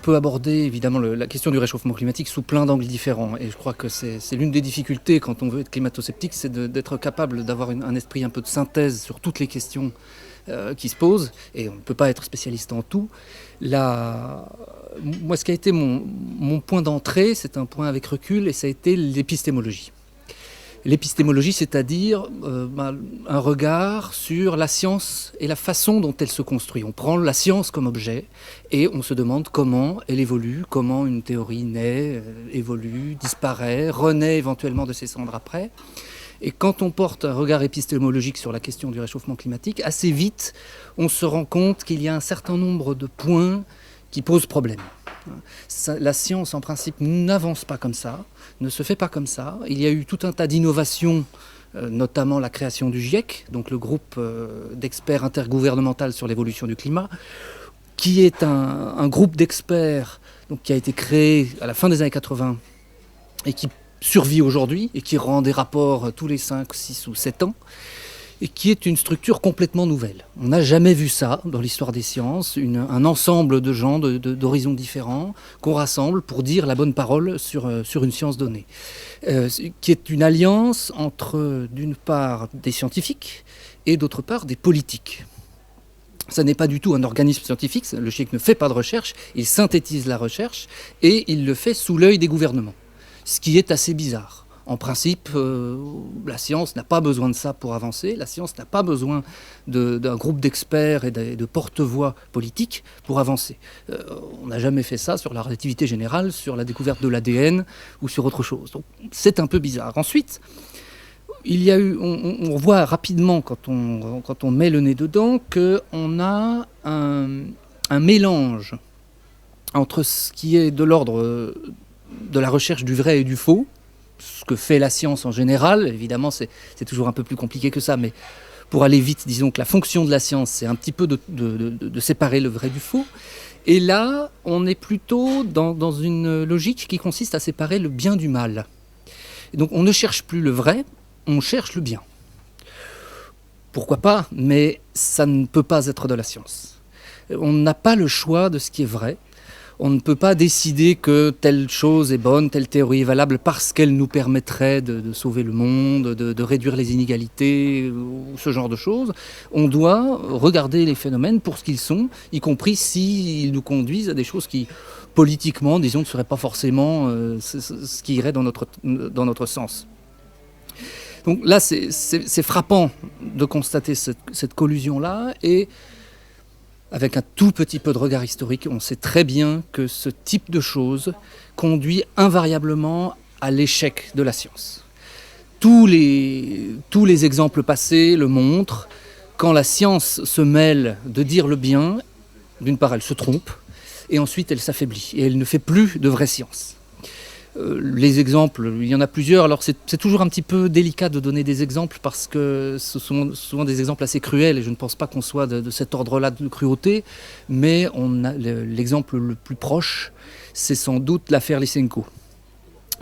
peut aborder évidemment la question du réchauffement climatique sous plein d'angles différents. Et je crois que c'est l'une des difficultés quand on veut être climato-sceptique, c'est d'être capable d'avoir un esprit un peu de synthèse sur toutes les questions qui se posent. Et on ne peut pas être spécialiste en tout. Moi, ce qui a été mon point d'entrée, c'est un point avec recul, et ça a été l'épistémologie. L'épistémologie, c'est-à-dire un regard sur la science et la façon dont elle se construit. On prend la science comme objet et on se demande comment elle évolue, comment une théorie naît, évolue, disparaît, renaît éventuellement de ses cendres après. Et quand on porte un regard épistémologique sur la question du réchauffement climatique, assez vite, on se rend compte qu'il y a un certain nombre de points qui posent problème. La science, en principe, n'avance pas comme ça, ne se fait pas comme ça. Il y a eu tout un tas d'innovations, notamment la création du GIEC, donc le groupe d'experts intergouvernemental sur l'évolution du climat, qui est un groupe d'experts qui a été créé à la fin des années 80 et qui survit aujourd'hui et qui rend des rapports tous les 5, 6 ou 7 ans. Et qui est une structure complètement nouvelle. On n'a jamais vu ça dans l'histoire des sciences, un ensemble de gens d'horizons différents qu'on rassemble pour dire la bonne parole sur une science donnée, qui est une alliance entre, d'une part, des scientifiques et d'autre part, des politiques. Ça n'est pas du tout un organisme scientifique, le GIEC ne fait pas de recherche, il synthétise la recherche et il le fait sous l'œil des gouvernements, ce qui est assez bizarre. En principe, la science n'a pas besoin de ça pour avancer. La science n'a pas besoin d'un groupe d'experts et de porte-voix politiques pour avancer. On n'a jamais fait ça sur la relativité générale, sur la découverte de l'ADN ou sur autre chose. Donc c'est un peu bizarre. Ensuite, on voit rapidement, quand on met le nez dedans, qu'on a un mélange entre ce qui est de l'ordre de la recherche du vrai et du faux, ce que fait la science en général. Évidemment, c'est toujours un peu plus compliqué que ça, mais pour aller vite, disons que la fonction de la science, c'est un petit peu de séparer le vrai du faux. Et là, on est plutôt dans une logique qui consiste à séparer le bien du mal. Et donc, on ne cherche plus le vrai, on cherche le bien. Pourquoi pas, mais ça ne peut pas être de la science. On n'a pas le choix de ce qui est vrai. On ne peut pas décider que telle chose est bonne, telle théorie est valable parce qu'elle nous permettrait de sauver le monde, de réduire les inégalités, ou ce genre de choses. On doit regarder les phénomènes pour ce qu'ils sont, y compris s'ils nous conduisent à des choses qui, politiquement, disons, ne seraient pas forcément ce qui irait dans notre sens. Donc là, c'est frappant de constater cette collusion-là, et avec un tout petit peu de regard historique, on sait très bien que ce type de choses conduit invariablement à l'échec de la science. Tous les exemples passés le montrent. Quand la science se mêle de dire le bien, d'une part elle se trompe, et ensuite elle s'affaiblit, et elle ne fait plus de vraie science. Les exemples, il y en a plusieurs. Alors c'est toujours un petit peu délicat de donner des exemples parce que ce sont souvent des exemples assez cruels et je ne pense pas qu'on soit de cet ordre-là de cruauté, mais l'exemple le plus proche, c'est sans doute l'affaire Lysenko,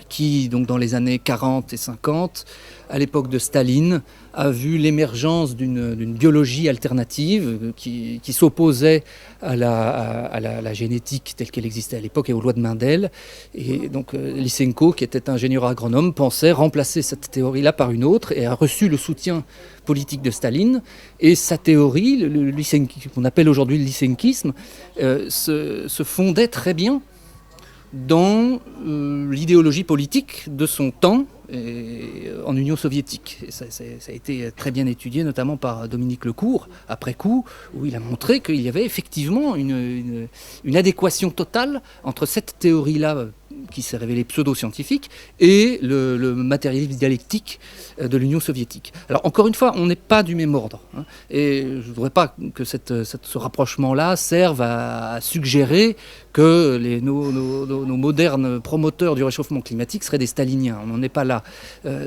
qui, donc dans les années 40 et 50, à l'époque de Staline, a vu l'émergence d'une biologie alternative qui s'opposait à la génétique telle qu'elle existait à l'époque et aux lois de Mendel. Et donc Lysenko, qui était ingénieur agronome, pensait remplacer cette théorie-là par une autre et a reçu le soutien politique de Staline. Et sa théorie, qu'on appelle aujourd'hui le lysenkisme, se fondait très bien dans l'idéologie politique de son temps en Union soviétique. Et ça a été très bien étudié, notamment par Dominique Lecourt, après coup, où il a montré qu'il y avait effectivement une adéquation totale entre cette théorie-là, qui s'est révélée pseudo-scientifique, et le matérialisme dialectique de l'Union soviétique. Alors encore une fois, on n'est pas du même ordre, hein, et je ne voudrais pas que ce rapprochement-là serve à suggérer que nos modernes promoteurs du réchauffement climatique seraient des staliniens. On n'en est pas là.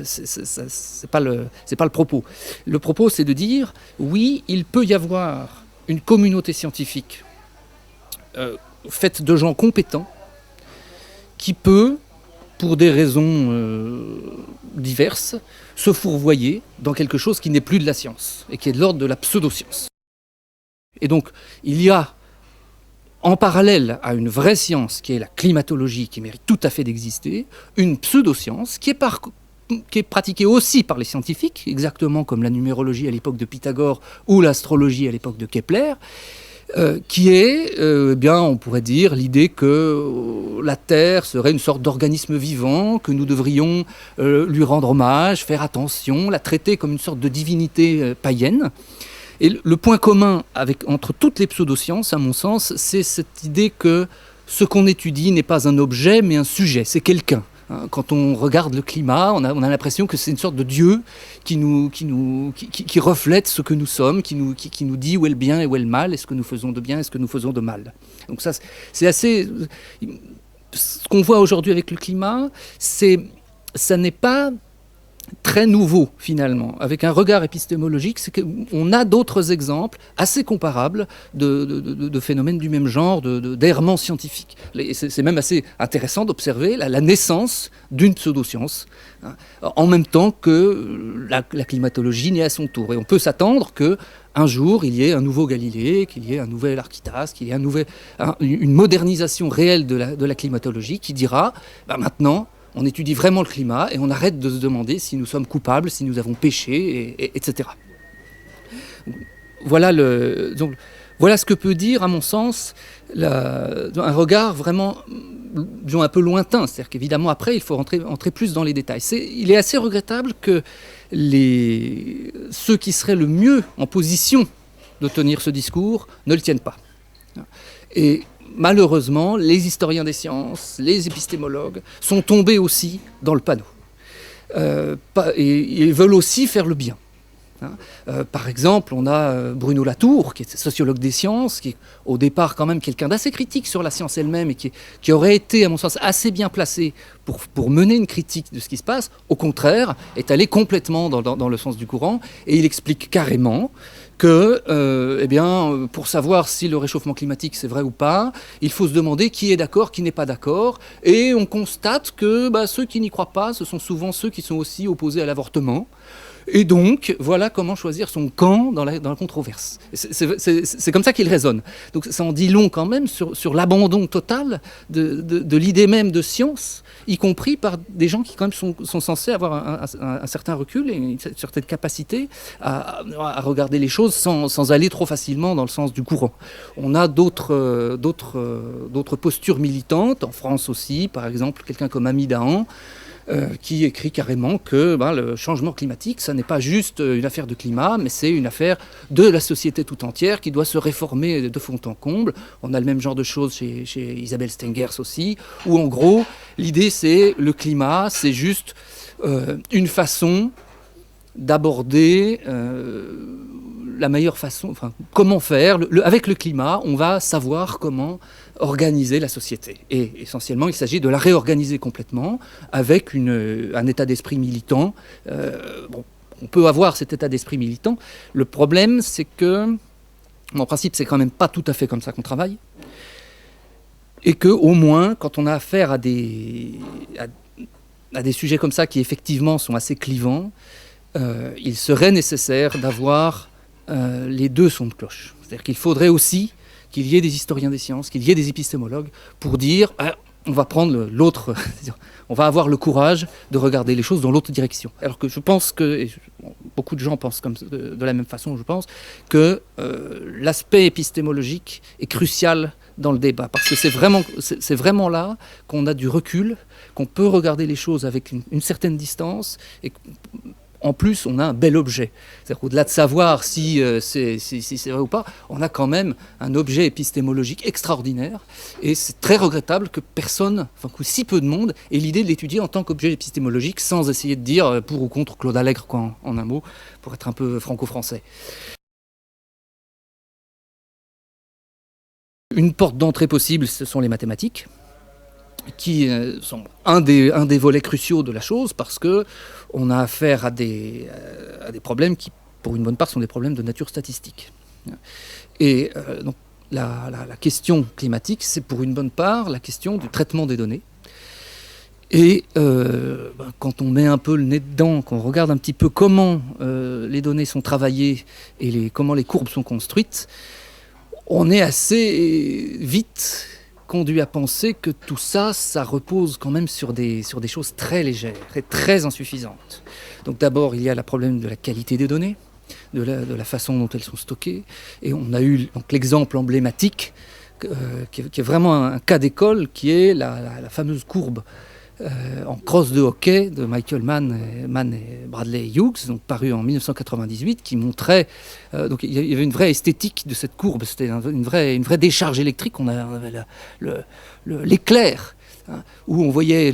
C'est pas le propos. Le propos, c'est de dire, oui, il peut y avoir une communauté scientifique faite de gens compétents qui peut, pour des raisons diverses, se fourvoyer dans quelque chose qui n'est plus de la science et qui est de l'ordre de la pseudo-science. Et donc, il y a en parallèle à une vraie science qui est la climatologie, qui mérite tout à fait d'exister, une pseudo-science qui est pratiquée aussi par les scientifiques, exactement comme la numérologie à l'époque de Pythagore ou l'astrologie à l'époque de Kepler, qui est, bien, on pourrait dire, l'idée que la Terre serait une sorte d'organisme vivant, que nous devrions lui rendre hommage, faire attention, la traiter comme une sorte de divinité païenne. Et le point commun entre toutes les pseudosciences, à mon sens, c'est cette idée que ce qu'on étudie n'est pas un objet, mais un sujet, c'est quelqu'un. Quand on regarde le climat, on a l'impression que c'est une sorte de Dieu qui reflète ce que nous sommes, qui nous dit où est le bien et où est le mal, et ce que nous faisons de bien et ce que nous faisons de mal. Donc ça, c'est assez... Ce qu'on voit aujourd'hui avec le climat, ça n'est pas très nouveau finalement. Avec un regard épistémologique, c'est qu'on a d'autres exemples assez comparables de phénomènes du même genre, d'errements scientifiques. C'est même assez intéressant d'observer la naissance d'une pseudoscience, en même temps que la climatologie naît à son tour. Et on peut s'attendre qu'un jour, il y ait un nouveau Galilée, qu'il y ait un nouvel Archytas, qu'il y ait une modernisation réelle de la climatologie qui dira, maintenant, on étudie vraiment le climat et on arrête de se demander si nous sommes coupables, si nous avons péché, etc. Voilà ce que peut dire, à mon sens, un regard vraiment, disons, un peu lointain. C'est-à-dire qu'évidemment, après, il faut entrer plus dans les détails. Il est assez regrettable que ceux qui seraient le mieux en position de tenir ce discours ne le tiennent pas. Et malheureusement, les historiens des sciences, les épistémologues sont tombés aussi dans le panneau. Et ils veulent aussi faire le bien. Par exemple, on a Bruno Latour, qui est sociologue des sciences, qui est au départ quand même quelqu'un d'assez critique sur la science elle-même et qui aurait été, à mon sens, assez bien placé pour mener une critique de ce qui se passe. Au contraire, est allé complètement dans le sens du courant, et il explique carrément que, pour savoir si le réchauffement climatique c'est vrai ou pas, il faut se demander qui est d'accord, qui n'est pas d'accord, et on constate que ceux qui n'y croient pas, ce sont souvent ceux qui sont aussi opposés à l'avortement. Et donc, voilà comment choisir son camp dans la controverse. C'est comme ça qu'il raisonne. Donc ça en dit long quand même sur l'abandon total de l'idée même de science, y compris par des gens qui quand même sont censés avoir un certain recul et une certaine capacité à regarder les choses sans aller trop facilement dans le sens du courant. On a d'autres postures militantes, en France aussi, par exemple quelqu'un comme Ami Dahan, qui écrit carrément que le changement climatique, ça n'est pas juste une affaire de climat, mais c'est une affaire de la société tout entière qui doit se réformer de fond en comble. On a le même genre de choses chez Isabelle Stengers aussi, où en gros, l'idée c'est le climat, c'est juste une façon d'aborder la meilleure façon, comment faire. Avec le climat, on va savoir comment organiser la société. Et essentiellement, il s'agit de la réorganiser complètement avec un état d'esprit militant. On peut avoir cet état d'esprit militant. Le problème, c'est que, en principe, c'est quand même pas tout à fait comme ça qu'on travaille. Et qu'au moins, quand on a affaire à des sujets comme ça qui effectivement sont assez clivants, il serait nécessaire d'avoir les deux sons de cloche. C'est-à-dire qu'il faudrait aussi qu'il y ait des historiens des sciences, qu'il y ait des épistémologues pour dire on va prendre l'autre, on va avoir le courage de regarder les choses dans l'autre direction. Alors que je pense que, beaucoup de gens pensent de la même façon, je pense, que l'aspect épistémologique est crucial dans le débat, parce que c'est vraiment là qu'on a du recul, qu'on peut regarder les choses avec une certaine distance, et en plus, on a un bel objet. C'est-à-dire qu'au-delà de savoir si c'est vrai ou pas, on a quand même un objet épistémologique extraordinaire. Et c'est très regrettable que que si peu de monde ait l'idée de l'étudier en tant qu'objet épistémologique, sans essayer de dire pour ou contre Claude Allègre, en un mot, pour être un peu franco-français. Une porte d'entrée possible, ce sont les mathématiques, qui sont un des volets cruciaux de la chose, parce qu'on a affaire à des problèmes qui, pour une bonne part, sont des problèmes de nature statistique. Et donc, la question climatique, c'est pour une bonne part la question du traitement des données. Et quand on met un peu le nez dedans, qu'on regarde un petit peu comment les données sont travaillées et comment les courbes sont construites, on est assez vite conduit à penser que tout ça, ça repose quand même sur des choses très légères et très insuffisantes. Donc d'abord, il y a le problème de la qualité des données, de la façon dont elles sont stockées. Et on a eu donc, l'exemple emblématique, qui est vraiment un cas d'école, qui est la fameuse courbe en cross de hockey de Michael Mann et Bradley Hughes, donc paru en 1998, qui montrait donc il y avait une vraie esthétique de cette courbe, c'était une vraie décharge électrique. On avait l'éclair, hein, où on voyait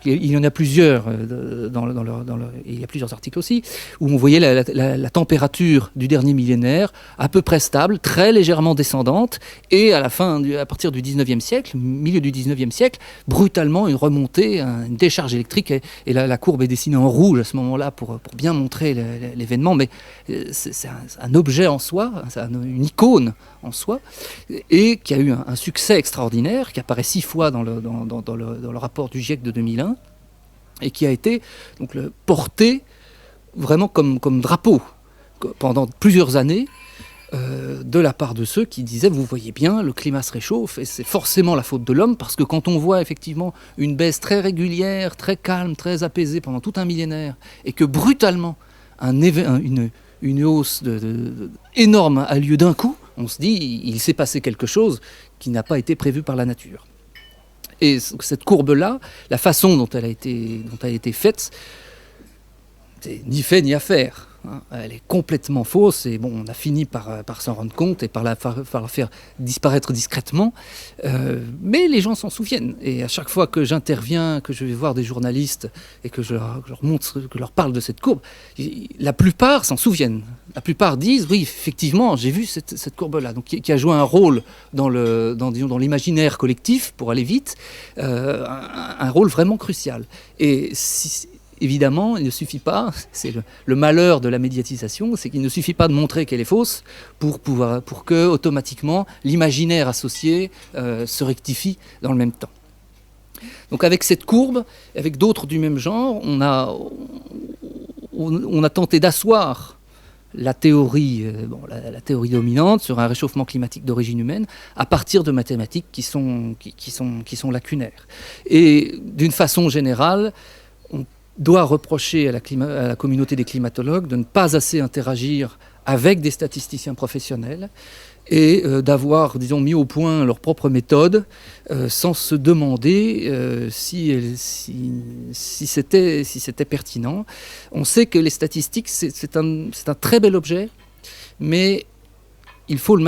il y en a plusieurs il y a plusieurs articles aussi, où on voyait la température du dernier millénaire à peu près stable, très légèrement descendante, et à partir du 19e siècle, milieu du 19e siècle, brutalement une remontée, une décharge électrique, et la courbe est dessinée en rouge à ce moment-là pour bien montrer l'événement, mais c'est un objet en soi, une icône en soi, et qui a eu un succès extraordinaire, qui apparaît 6 fois dans le rapport du GIEC de 2001, et qui a été donc, porté vraiment comme drapeau pendant plusieurs années, de la part de ceux qui disaient, vous voyez bien, le climat se réchauffe et c'est forcément la faute de l'homme, parce que quand on voit effectivement une baisse très régulière, très calme, très apaisée pendant tout un millénaire, et que brutalement une hausse énorme a lieu d'un coup, on se dit, il s'est passé quelque chose qui n'a pas été prévu par la nature. Et cette courbe-là, la façon dont elle a été faite, c'est ni fait ni à faire. Elle est complètement fausse, et bon, on a fini par s'en rendre compte et par la faire disparaître discrètement. Mais les gens s'en souviennent. Et à chaque fois que j'interviens, que je vais voir des journalistes et que je leur montre, que je leur parle de cette courbe, la plupart s'en souviennent. La plupart disent, oui, effectivement, j'ai vu cette courbe-là, donc qui a joué un rôle dans l'imaginaire collectif, pour aller vite, un rôle vraiment crucial. Et évidemment, il ne suffit pas, c'est le malheur de la médiatisation, c'est qu'il ne suffit pas de montrer qu'elle est fausse pour que automatiquement l'imaginaire associé se rectifie dans le même temps. Donc avec cette courbe, avec d'autres du même genre, on a tenté d'asseoir la théorie dominante sur un réchauffement climatique d'origine humaine à partir de mathématiques qui sont lacunaires. Et d'une façon générale, doit reprocher à la communauté des climatologues de ne pas assez interagir avec des statisticiens professionnels et d'avoir, disons, mis au point leur propre méthode sans se demander si c'était pertinent. On sait que les statistiques, c'est un très bel objet, mais il faut le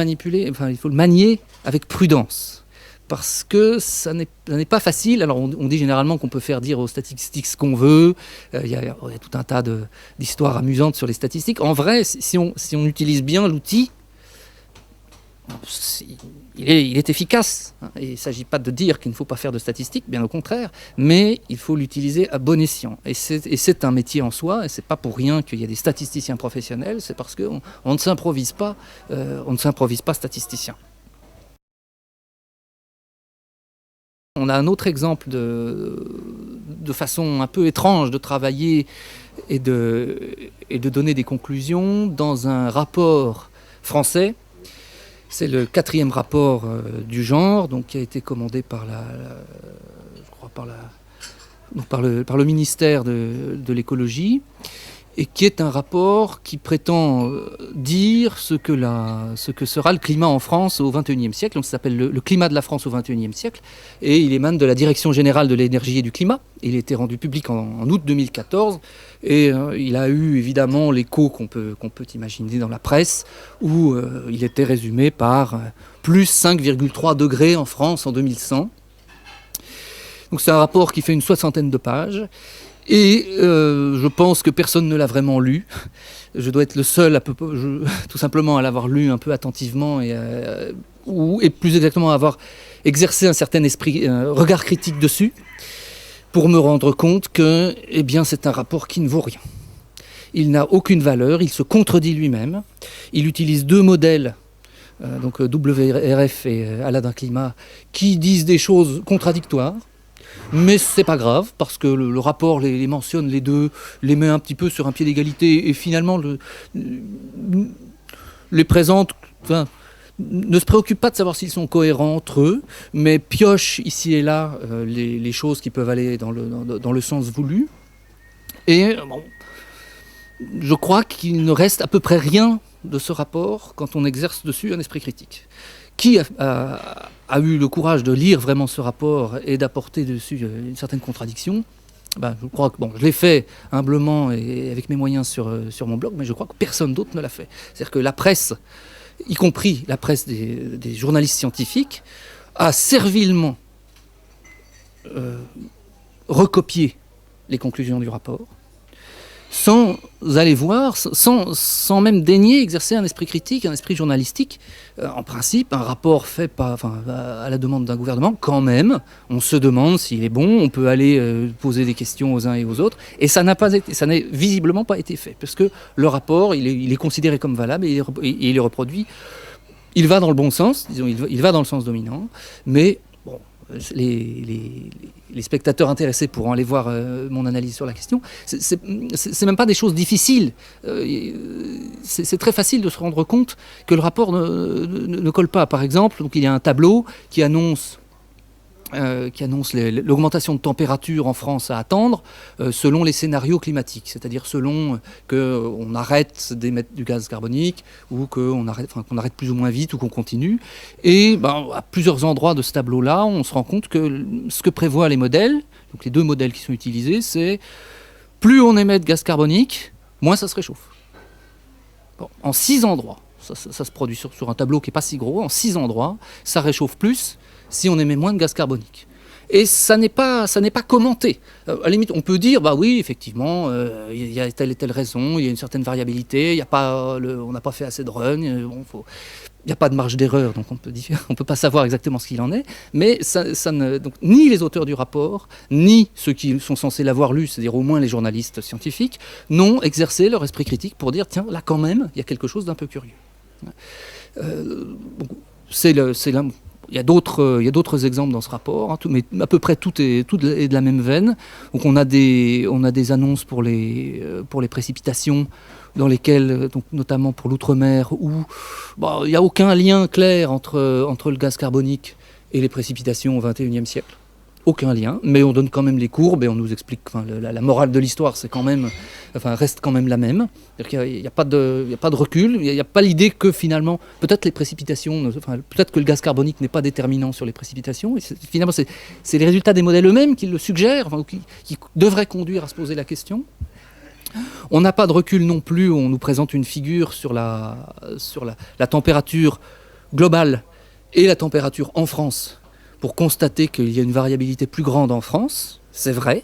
manier avec prudence. Parce que ça n'est pas facile. Alors on dit généralement qu'on peut faire dire aux statistiques ce qu'on veut. Il y a tout un tas d'histoires amusantes sur les statistiques. En vrai, si on utilise bien l'outil, il est efficace. Et il ne s'agit pas de dire qu'il ne faut pas faire de statistiques, bien au contraire, mais il faut l'utiliser à bon escient. Et c'est un métier en soi, et ce n'est pas pour rien qu'il y a des statisticiens professionnels, c'est parce qu'on ne s'improvise pas statisticien. On a un autre exemple de façon un peu étrange de travailler et de donner des conclusions dans un rapport français. C'est le 4e rapport du genre, donc, qui a été commandé par le ministère de l'écologie, et qui est un rapport qui prétend dire ce que sera le climat en France au XXIe siècle. Donc ça s'appelle le climat de la France au XXIe siècle, et il émane de la Direction générale de l'énergie et du climat. Il a été rendu public en août 2014, et il a eu évidemment l'écho qu'on peut imaginer dans la presse, où il était résumé par plus 5,3 degrés en France en 2100. Donc c'est un rapport qui fait une 60aine de pages. Et je pense que personne ne l'a vraiment lu. Je dois être le seul, tout simplement, à l'avoir lu un peu attentivement et plus exactement à avoir exercé un certain regard critique dessus, pour me rendre compte que, c'est un rapport qui ne vaut rien. Il n'a aucune valeur, il se contredit lui-même. Il utilise 2 modèles, donc WRF et Aladin Climat, qui disent des choses contradictoires. Mais c'est pas grave, parce que le rapport les mentionne les deux, les met un petit peu sur un pied d'égalité, et finalement les présente ne se préoccupent pas de savoir s'ils sont cohérents entre eux, mais piochent ici et là les choses qui peuvent aller dans le sens voulu. Et bon, je crois qu'il ne reste à peu près rien de ce rapport quand on exerce dessus un esprit critique. Qui a eu le courage de lire vraiment ce rapport et d'apporter dessus une certaine contradiction? Je crois que je l'ai fait humblement et avec mes moyens sur mon blog, mais je crois que personne d'autre ne l'a fait. C'est-à-dire que la presse, y compris la presse des journalistes scientifiques, a servilement recopié les conclusions du rapport, sans aller voir, sans même daigner exercer un esprit critique, un esprit journalistique. En principe, un rapport fait à la demande d'un gouvernement, quand même, on se demande s'il est bon, on peut aller poser des questions aux uns et aux autres, et ça n'a visiblement pas été fait, parce que le rapport, il est considéré comme valable, et il est reproduit. Il va dans le bon sens, disons, il va dans le sens dominant, mais bon, les spectateurs intéressés pourront aller voir mon analyse sur la question. C'est même pas des choses difficiles. C'est très facile de se rendre compte que le rapport ne colle pas. Par exemple, donc il y a un tableau qui annonce l'augmentation de température en France à attendre selon les scénarios climatiques, c'est-à-dire selon qu'on arrête d'émettre du gaz carbonique ou qu'on arrête plus ou moins vite ou qu'on continue. Et à plusieurs endroits de ce tableau-là, on se rend compte que ce que prévoient les modèles, donc les deux modèles qui sont utilisés, c'est plus on émet de gaz carbonique, moins ça se réchauffe. Bon, en 6 endroits, ça se produit sur un tableau qui n'est pas si gros, en 6 endroits, ça réchauffe plus si on émet moins de gaz carbonique. Et ça n'est pas commenté. À la limite, on peut dire, oui, effectivement, il y a telle et telle raison, il y a une certaine variabilité, on n'a pas fait assez de run, il n'y a pas de marge d'erreur, donc on peut pas savoir exactement ce qu'il en est, mais donc, ni les auteurs du rapport, ni ceux qui sont censés l'avoir lu, c'est-à-dire au moins les journalistes scientifiques, n'ont exercé leur esprit critique pour dire, tiens, là quand même, il y a quelque chose d'un peu curieux. Il y a d'autres exemples dans ce rapport, mais à peu près tout est de la même veine. Donc on a des annonces pour les précipitations, dans lesquelles, donc notamment pour l'outre-mer, où il n'y a aucun lien clair entre le gaz carbonique et les précipitations au XXIe siècle. Aucun lien, mais on donne quand même les courbes et on nous explique. La morale de l'histoire, reste quand même la même. Il n'y a pas de recul. Il n'y a pas l'idée que finalement, peut-être peut-être que le gaz carbonique n'est pas déterminant sur les précipitations. Et finalement, c'est les résultats des modèles eux-mêmes qui le suggèrent, qui devraient conduire à se poser la question. On n'a pas de recul non plus. On nous présente une figure sur la température globale et la température en France, pour constater qu'il y a une variabilité plus grande en France. C'est vrai.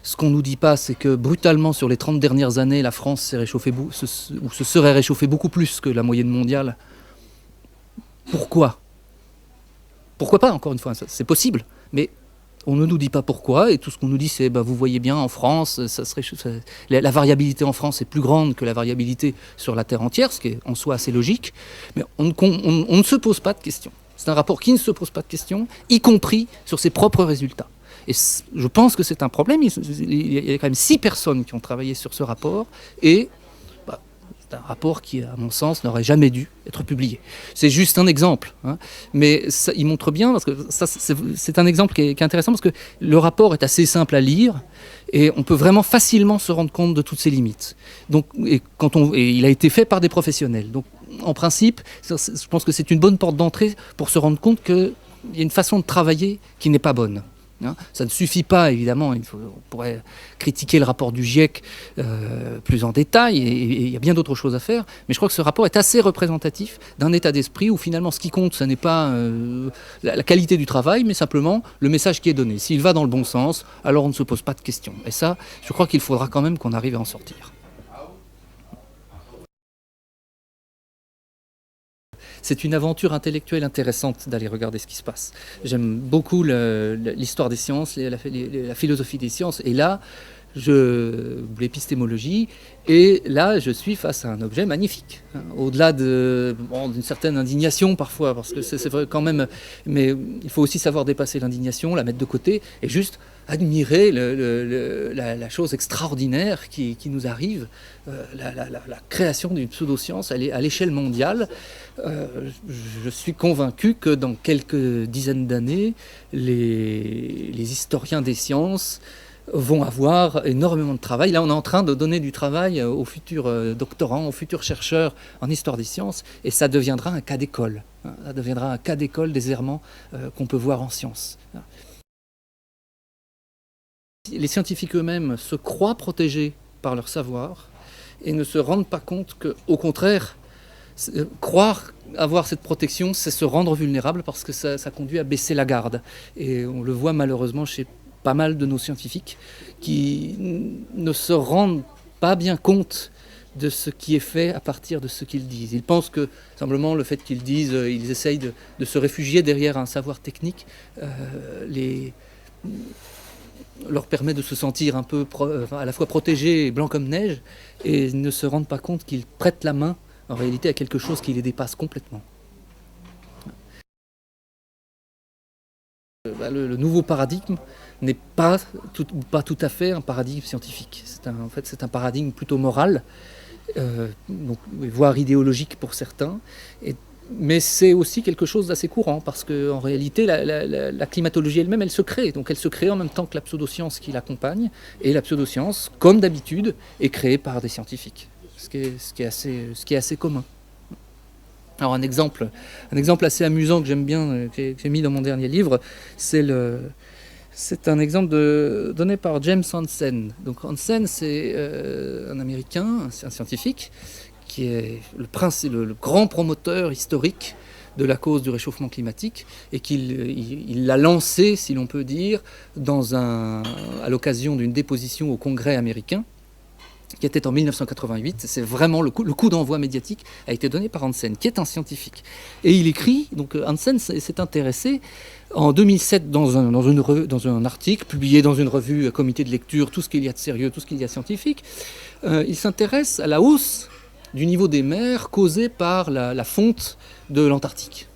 Ce qu'on ne nous dit pas, c'est que brutalement, sur les 30 dernières années, la France se serait réchauffée beaucoup plus que la moyenne mondiale. Pourquoi ? Pourquoi pas, encore une fois, c'est possible, mais on ne nous dit pas pourquoi, et tout ce qu'on nous dit, c'est, vous voyez bien, en France, la variabilité en France est plus grande que la variabilité sur la Terre entière, ce qui est en soi assez logique, mais on ne se pose pas de questions. C'est un rapport qui ne se pose pas de questions, y compris sur ses propres résultats. Et je pense que c'est un problème. Il y a quand même 6 personnes qui ont travaillé sur ce rapport, et c'est un rapport qui, à mon sens, n'aurait jamais dû être publié. C'est juste un exemple, mais il montre bien, parce que c'est un exemple qui est intéressant, parce que le rapport est assez simple à lire, et on peut vraiment facilement se rendre compte de toutes ses limites. Donc, et il a été fait par des professionnels. Donc, en principe, je pense que c'est une bonne porte d'entrée pour se rendre compte qu'il y a une façon de travailler qui n'est pas bonne. Ça ne suffit pas, évidemment, on pourrait critiquer le rapport du GIEC plus en détail, et il y a bien d'autres choses à faire, mais je crois que ce rapport est assez représentatif d'un état d'esprit où finalement ce qui compte, ce n'est pas la qualité du travail, mais simplement le message qui est donné. S'il va dans le bon sens, alors on ne se pose pas de questions. Et ça, je crois qu'il faudra quand même qu'on arrive à en sortir. C'est une aventure intellectuelle intéressante d'aller regarder ce qui se passe. J'aime beaucoup l'histoire des sciences, la philosophie des sciences, et là, l'épistémologie, et là je suis face à un objet magnifique, hein, au-delà d'une certaine indignation parfois, parce que c'est vrai quand même, mais il faut aussi savoir dépasser l'indignation, la mettre de côté, et juste admirer la chose extraordinaire qui nous arrive, la création d'une pseudo-science à l'échelle mondiale. Je suis convaincu que dans quelques dizaines d'années, les historiens des sciences vont avoir énormément de travail. Là, on est en train de donner du travail aux futurs doctorants, aux futurs chercheurs en histoire des sciences, et ça deviendra un cas d'école. Ça deviendra un cas d'école des errements qu'on peut voir en sciences. Les scientifiques eux-mêmes se croient protégés par leur savoir et ne se rendent pas compte qu'au contraire, croire avoir cette protection, c'est se rendre vulnérable, parce que ça conduit à baisser la garde. Et on le voit malheureusement chez pas mal de nos scientifiques qui ne se rendent pas bien compte de ce qui est fait à partir de ce qu'ils disent. Ils pensent que simplement le fait qu'ils disent, ils essayent de se réfugier derrière un savoir technique, leur permet de se sentir un peu à la fois protégés et blancs comme neige, et ne se rendent pas compte qu'ils prêtent la main en réalité à quelque chose qui les dépasse complètement. Le nouveau paradigme n'est pas tout à fait un paradigme scientifique. En fait, c'est un paradigme plutôt moral, voire idéologique pour certains. Mais c'est aussi quelque chose d'assez courant, parce qu'en réalité, la climatologie elle-même, elle se crée. Donc elle se crée en même temps que la pseudoscience qui l'accompagne. Et la pseudoscience, comme d'habitude, est créée par des scientifiques, ce qui est assez commun. Alors un exemple assez amusant que j'aime bien, que j'ai mis dans mon dernier livre, c'est un exemple donné par James Hansen. Donc Hansen, c'est un Américain, un scientifique, qui est le grand promoteur historique de la cause du réchauffement climatique, et qu'il l'a lancé, si l'on peut dire, à l'occasion d'une déposition au Congrès américain, qui était en 1988. C'est vraiment le coup d'envoi médiatique a été donné par Hansen, qui est un scientifique. Et il écrit, donc Hansen s'est intéressé en 2007 dans un article publié dans une revue Comité de lecture, tout ce qu'il y a de sérieux, tout ce qu'il y a de scientifique. Il s'intéresse à la hausse du niveau des mers causée par la fonte de l'Antarctique.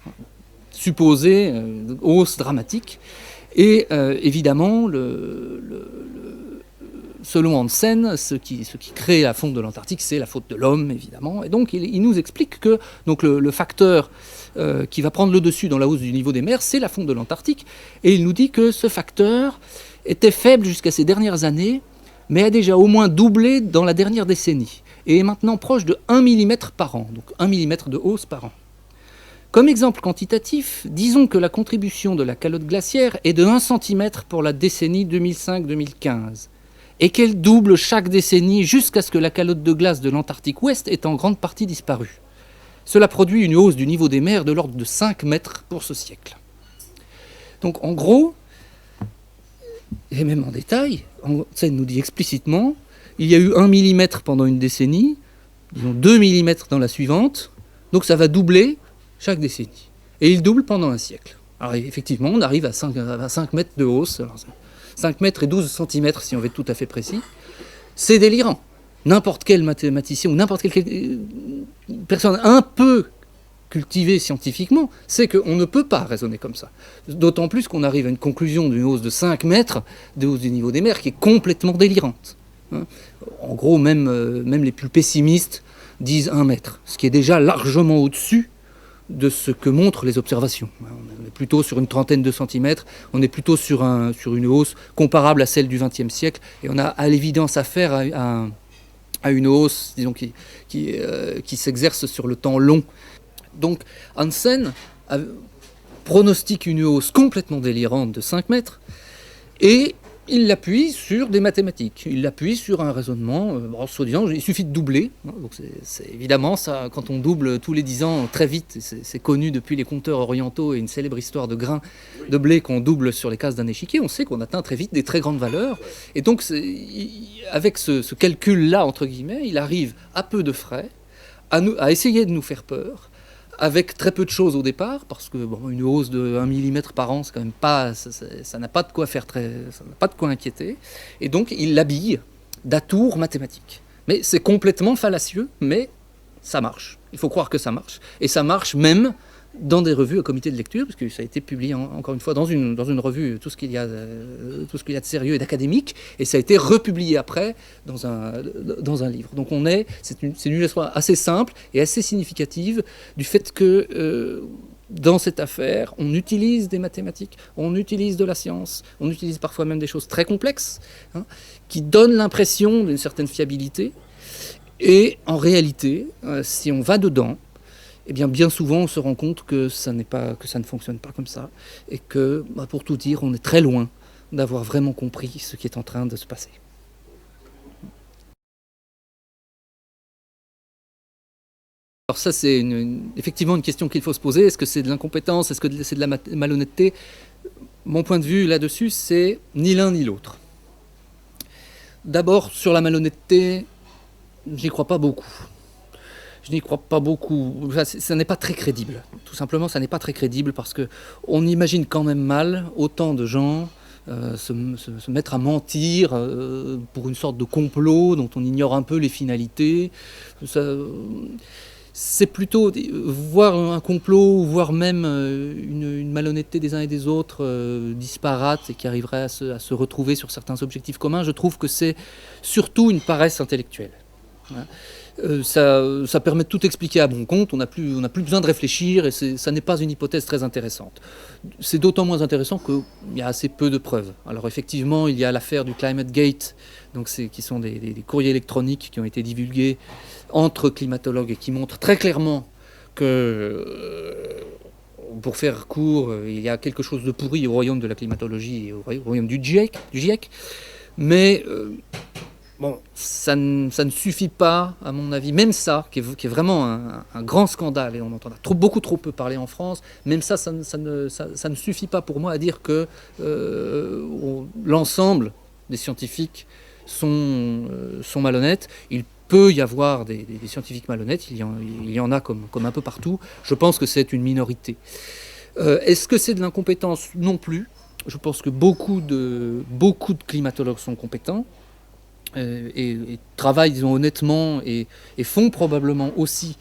Supposée hausse dramatique. Et évidemment, selon Hansen, ce qui crée la fonte de l'Antarctique, c'est la faute de l'homme, évidemment. Et donc, il nous explique que donc, le facteur qui va prendre le dessus dans la hausse du niveau des mers, c'est la fonte de l'Antarctique. Et il nous dit que ce facteur était faible jusqu'à ces dernières années, mais a déjà au moins doublé dans la dernière décennie, et est maintenant proche de 1 mm par an, donc 1 mm de hausse par an. Comme exemple quantitatif, disons que la contribution de la calotte glaciaire est de 1 cm pour la décennie 2005-2015, et qu'elle double chaque décennie jusqu'à ce que la calotte de glace de l'Antarctique Ouest ait en grande partie disparu. Cela produit une hausse du niveau des mers de l'ordre de 5 mètres pour ce siècle. Donc en gros, et même en détail, Hansen nous dit explicitement, il y a eu 1 mm pendant une décennie, disons 2 mm dans la suivante, donc ça va doubler chaque décennie. Et il double pendant un siècle. Alors effectivement, on arrive à 5 mètres de hausse, alors 5 mètres et 12 cm si on veut être tout à fait précis. C'est délirant. N'importe quel mathématicien ou n'importe quelle personne un peu cultivée scientifiquement sait qu'on ne peut pas raisonner comme ça. D'autant plus qu'on arrive à une conclusion d'une hausse de 5 mètres de hausse du niveau des mers qui est complètement délirante. En gros, même les plus pessimistes disent 1 mètre, ce qui est déjà largement au-dessus de ce que montrent les observations. On est plutôt sur une trentaine de centimètres, on est plutôt sur une hausse comparable à celle du XXe siècle, et on a à l'évidence affaire à une hausse, disons, qui s'exerce sur le temps long. Donc Hansen pronostique une hausse complètement délirante de 5 mètres, et il l'appuie sur des mathématiques, il l'appuie sur un raisonnement, soi-disant, il suffit de doubler. Donc c'est évidemment ça, quand on double tous les 10 ans très vite, c'est connu depuis les compteurs orientaux et une célèbre histoire de grains de blé qu'on double sur les cases d'un échiquier, on sait qu'on atteint très vite des très grandes valeurs. Et donc avec ce calcul-là, entre guillemets, il arrive à peu de frais à essayer de nous faire peur, avec très peu de choses au départ, parce que bon, une hausse de 1 millimètre par an, c'est quand même pas, ça n'a pas de quoi faire ça n'a pas de quoi inquiéter. Et donc il l'habille d'atours mathématiques. Mais c'est complètement fallacieux, mais ça marche. Il faut croire que ça marche. Et ça marche même dans des revues au comité de lecture, parce que ça a été publié encore une fois dans une revue, tout ce qu'il y a de sérieux et d'académique, et ça a été republié après dans un livre. Donc c'est une illustration assez simple et assez significative du fait que dans cette affaire, on utilise des mathématiques, on utilise de la science, on utilise parfois même des choses très complexes, hein, qui donnent l'impression d'une certaine fiabilité, et en réalité, si on va dedans, eh bien souvent on se rend compte que ça ne fonctionne pas comme ça, et que, pour tout dire, on est très loin d'avoir vraiment compris ce qui est en train de se passer. Alors ça, c'est effectivement une question qu'il faut se poser. Est-ce que c'est de l'incompétence? Est-ce que c'est de la malhonnêteté? Mon point de vue là-dessus, c'est ni l'un ni l'autre. D'abord, sur la malhonnêteté, j'y crois pas beaucoup. Je n'y crois pas beaucoup. Ça n'est pas très crédible. Tout simplement, ça n'est pas très crédible parce qu'on imagine quand même mal autant de gens se mettre à mentir pour une sorte de complot dont on ignore un peu les finalités. C'est plutôt voir un complot, voire même une malhonnêteté des uns et des autres disparate et qui arriverait à se retrouver sur certains objectifs communs. Je trouve que c'est surtout une paresse intellectuelle. Ça permet de tout expliquer à bon compte, on n'a plus besoin de réfléchir et ça n'est pas une hypothèse très intéressante. C'est d'autant moins intéressant qu'il y a assez peu de preuves. Alors effectivement, il y a l'affaire du Climate Gate, donc qui sont des courriers électroniques qui ont été divulgués entre climatologues et qui montrent très clairement que, pour faire court, il y a quelque chose de pourri au royaume de la climatologie et au royaume du GIEC. Mais bon, ça ne suffit pas, à mon avis, même ça, qui est vraiment un grand scandale, et on entend beaucoup trop peu parler en France, même ça ne suffit pas pour moi à dire que l'ensemble des scientifiques sont malhonnêtes. Il peut y avoir des scientifiques malhonnêtes, il y en a comme un peu partout. Je pense que c'est une minorité. Est-ce que c'est de l'incompétence? Non plus. Je pense que beaucoup de climatologues sont compétents. Et travaillent, disons, honnêtement et font probablement aussi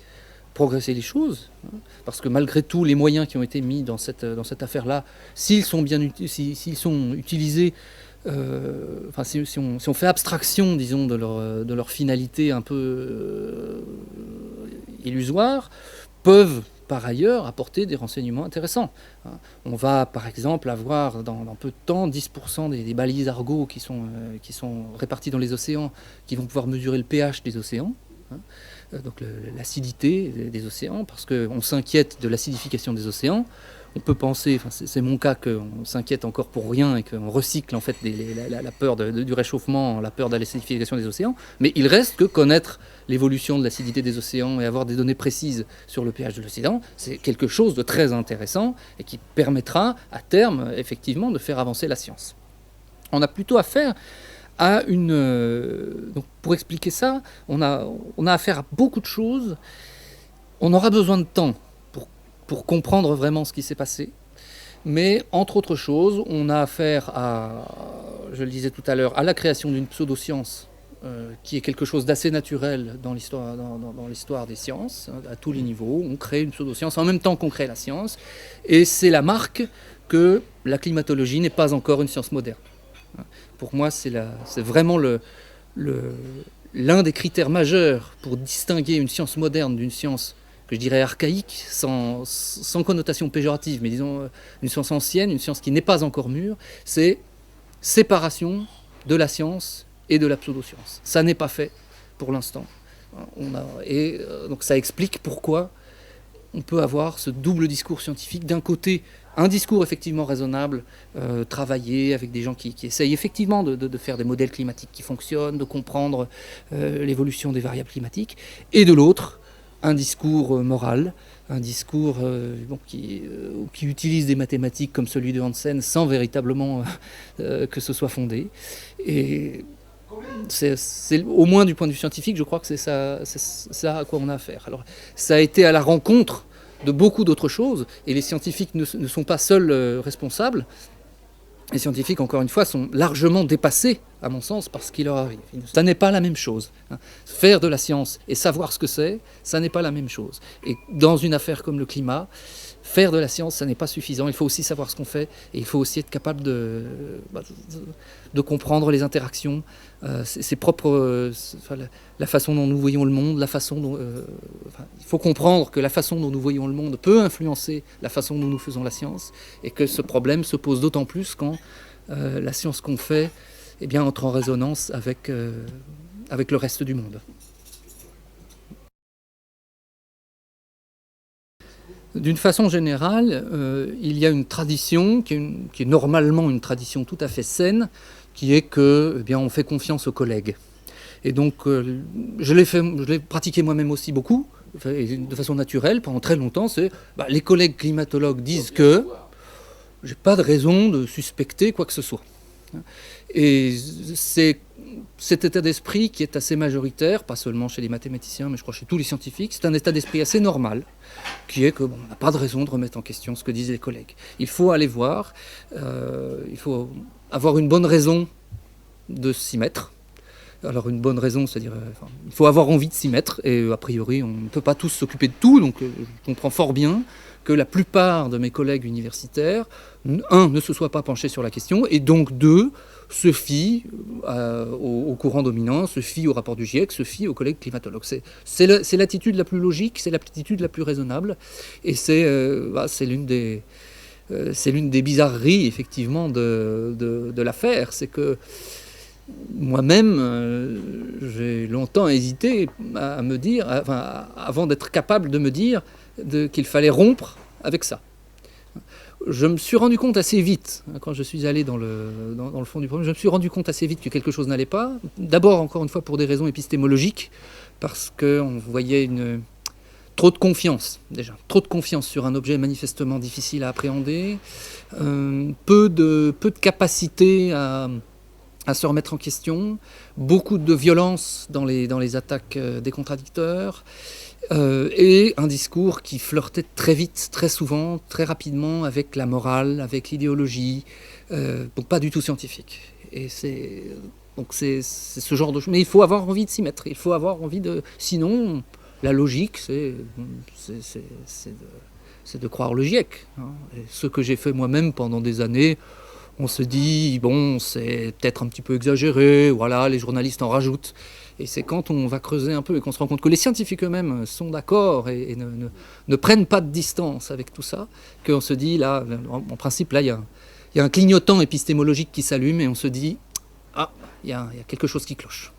progresser les choses, hein, parce que malgré tout, les moyens qui ont été mis dans cette affaire-là, s'ils sont utilisés, si on fait abstraction, disons, de leur finalité un peu illusoire, peuvent par ailleurs apporter des renseignements intéressants. On va par exemple avoir dans peu de temps 10% des balises Argo qui sont réparties dans les océans, qui vont pouvoir mesurer le pH des océans, donc l'acidité des océans, parce qu'on s'inquiète de l'acidification des océans. On peut penser, c'est mon cas, qu'on s'inquiète encore pour rien et qu'on recycle en fait la peur du réchauffement, la peur de l'acidification des océans, mais il reste que connaître l'évolution de l'acidité des océans et avoir des données précises sur le pH de l'océan, c'est quelque chose de très intéressant et qui permettra à terme effectivement de faire avancer la science. On a plutôt affaire à donc pour expliquer ça, on a affaire à beaucoup de choses. On aura besoin de temps pour comprendre vraiment ce qui s'est passé. Mais entre autres choses, on a affaire à, je le disais tout à l'heure, à la création d'une pseudo-science qui est quelque chose d'assez naturel dans l'histoire des sciences, à tous les niveaux. On crée une pseudo-science en même temps qu'on crée la science, et c'est la marque que la climatologie n'est pas encore une science moderne. Pour moi, c'est vraiment l'un des critères majeurs pour distinguer une science moderne d'une science que je dirais archaïque, sans connotation péjorative, mais disons une science ancienne, une science qui n'est pas encore mûre, c'est séparation de la science et de la pseudo-science. Ça n'est pas fait pour l'instant. Donc ça explique pourquoi on peut avoir ce double discours scientifique. D'un côté, un discours effectivement raisonnable, travaillé avec des gens qui essayent effectivement de faire des modèles climatiques qui fonctionnent, de comprendre l'évolution des variables climatiques, et de l'autre, un discours moral, un discours qui utilise des mathématiques comme celui de Hansen sans véritablement que ce soit fondé. Et c'est au moins du point de vue scientifique, je crois que c'est ça à quoi on a affaire. Alors, ça a été à la rencontre de beaucoup d'autres choses, et les scientifiques ne sont pas seuls responsables. Les scientifiques, encore une fois, sont largement dépassés, à mon sens, par ce qui leur arrive. Ça n'est pas la même chose. Faire de la science et savoir ce que c'est, ça n'est pas la même chose. Et dans une affaire comme le climat, faire de la science, ça n'est pas suffisant. Il faut aussi savoir ce qu'on fait, et il faut aussi être capable de comprendre les interactions, ses propres, la façon dont nous voyons le monde, la façon dont, il faut comprendre que la façon dont nous voyons le monde peut influencer la façon dont nous faisons la science, et que ce problème se pose d'autant plus quand la science qu'on fait, eh bien, entre en résonance avec le reste du monde. D'une façon générale, il y a une tradition qui est normalement une tradition tout à fait saine, qui est que, eh bien, on fait confiance aux collègues. Et donc, je l'ai pratiqué moi-même aussi beaucoup, de façon naturelle, pendant très longtemps. C'est les collègues climatologues disent que j'ai pas de raison de suspecter quoi que ce soit. Et c'est cet état d'esprit qui est assez majoritaire, pas seulement chez les mathématiciens, mais je crois chez tous les scientifiques. C'est un état d'esprit assez normal, qui est qu'on n'a pas de raison de remettre en question ce que disent les collègues. Il faut aller voir, il faut avoir une bonne raison de s'y mettre. Alors une bonne raison, c'est-à-dire il faut avoir envie de s'y mettre, et a priori on ne peut pas tous s'occuper de tout, donc je comprends fort bien que la plupart de mes collègues universitaires, ne se soient pas penchés sur la question, et donc se fient au courant dominant, se fient au rapport du GIEC, se fient aux collègues climatologues. C'est l'attitude la plus logique, c'est l'attitude la plus raisonnable, et c'est l'une des bizarreries effectivement de l'affaire, c'est que moi-même, j'ai longtemps hésité à me dire, avant d'être capable de me dire qu'il fallait rompre avec ça. Je me suis rendu compte assez vite, quand je suis allé dans le fond du problème, je me suis rendu compte assez vite que quelque chose n'allait pas. D'abord, encore une fois, pour des raisons épistémologiques, parce qu'on voyait trop de confiance, déjà. Trop de confiance sur un objet manifestement difficile à appréhender, peu de capacité à se remettre en question, beaucoup de violence dans les attaques des contradicteurs, et un discours qui flirtait très vite, très souvent, très rapidement avec la morale, avec l'idéologie, donc pas du tout scientifique. Et c'est ce genre de choses. Mais il faut avoir envie de s'y mettre, il faut avoir envie de... Sinon, la logique, c'est de croire le GIEC. Et ce que j'ai fait moi-même pendant des années, on se dit, bon, c'est peut-être un petit peu exagéré, voilà, les journalistes en rajoutent. Et c'est quand on va creuser un peu et qu'on se rend compte que les scientifiques eux-mêmes sont d'accord et ne prennent pas de distance avec tout ça, qu'on se dit, là, en principe, là, il y a un clignotant épistémologique qui s'allume et on se dit, il y a quelque chose qui cloche.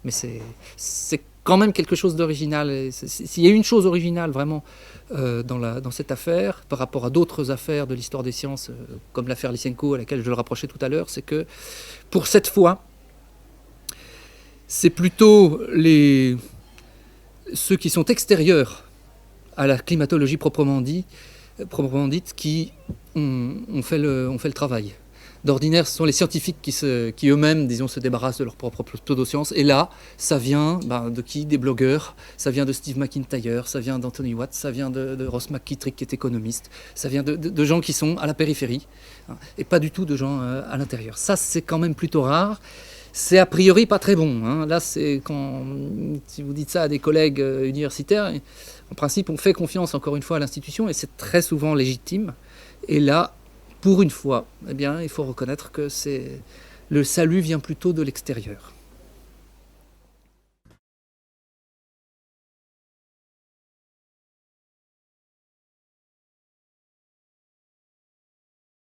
Mais c'est quand même quelque chose d'original. S'il y a une chose originale vraiment dans cette affaire, par rapport à d'autres affaires de l'histoire des sciences, comme l'affaire Lysenko à laquelle je le rapprochais tout à l'heure, c'est que pour cette fois, c'est plutôt ceux qui sont extérieurs à la climatologie proprement dite qui ont fait le travail. D'ordinaire, ce sont les scientifiques qui eux-mêmes, disons, se débarrassent de leur propre pseudoscience. Et là, ça vient de qui? Des blogueurs. Ça vient de Steve McIntyre, ça vient d'Anthony Watts, ça vient de Ross McKittrick, qui est économiste. Ça vient de gens qui sont à la périphérie, et pas du tout de gens à l'intérieur. Ça, c'est quand même plutôt rare. C'est a priori pas très bon. Là, c'est si vous dites ça à des collègues universitaires, en principe, on fait confiance encore une fois à l'institution, et c'est très souvent légitime. Et là, pour une fois, eh bien, il faut reconnaître que le salut vient plutôt de l'extérieur.